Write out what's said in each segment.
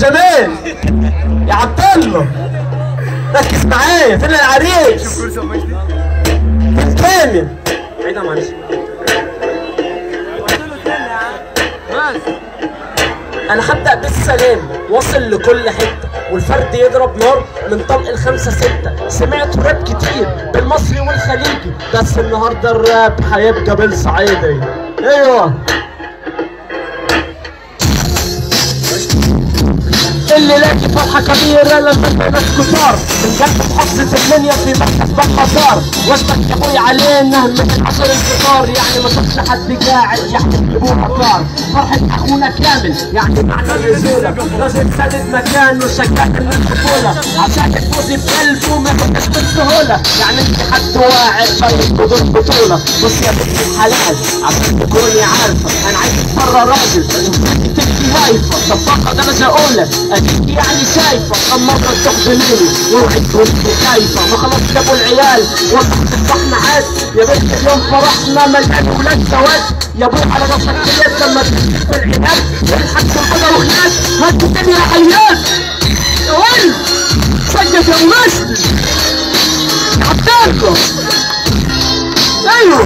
جمال يا عبد الله ركز معايا. فين العريس؟ فين كامل؟ عيدها معلش. انا هبدأ بالسلام واصل لكل حتة، والفرد يضرب نار من طلق الخمسة ستة. سمعت راب كتير بالمصري والخليجي، بس النهارده الراب هيبقى بالصعيدي. ايوه اللي لاقي فرحة كبيرة لما ناس كتار من جنب محافظة المنيا في مركز بحر. واشبك يا ابوي علينا من عشر الفطار، يعني ما شفتش حد قاعد يحكي ابوه كار. فرحة اخونا كامل يعني معنى الرجولة، راجل سادد مكانه شجاع من الطفولة، عشان تفوزي بقلبه ما يحبش بالسهولة. يعني انت حد واعد طيب بدون بطولة. بص يا بنت الحلال عشان تكوني عارفة، انا عايزك برا راجل شفتك تبكي واقفة طباقة درجة اولى. أكيد يعني شايفة كم مرة تخدميني وروحي تكوني خايفة. ما خلاص جابوا العيال والله تصبحنا عاد. يا بنت اليوم فرحنا مليان ولاد سواد. يا ابوي على راسك كليات لما تجيب في العناد والحاج البدا وخناس. هاتوا تاني يا عيال يا ولد سجد يا ممثل عبدالله. ايوه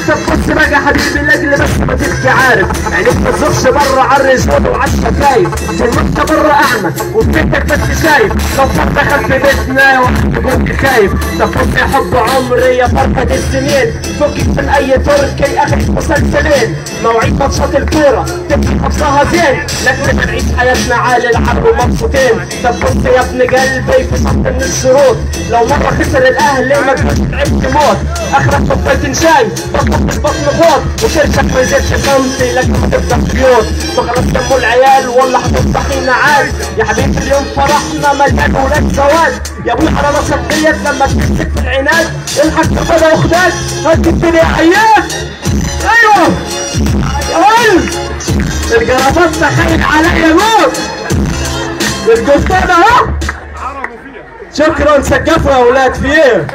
طب بص بقى يا حبيبي لاجل بس ما تبكي عارف، يعني ما تزورش بره على الرجال وعلى الشفايف، عشان انت بره اعمى وفي بيتك بس شايف. لو فرد دخل في بيتنا وكنت خايف. طب بص يا حب عمري يا فرحة السنين، فكك من اي تركي اخي مسلسلين. مواعيد ماتشات الكورة تبقى حفظها زين، لكن بنعيش حياتنا عالي العب ومبسوطين. طب بص يا ابن قلبي في شرط من الشروط، لو مرة خسر الاهلي ما تبقاش تعبت موت. اخرك كوبايتين شاي البطن فوق وكرشك ما يزيدش سنتي لكن هتبدا بيوت. فخلاص دموا العيال والله هتفضحينا عاد. يا حبيبي اليوم فرحنا مليان ولاد سواد. يا ابوي على راسك ديت لما تمسك في العناد الحق تاخدها واخداك. هتجيبني يا عيال. ايوه يا ولد الجرافات تخيل عليا موت. الجثة اهو. شكرا سقفوا يا ولاد. في ايه؟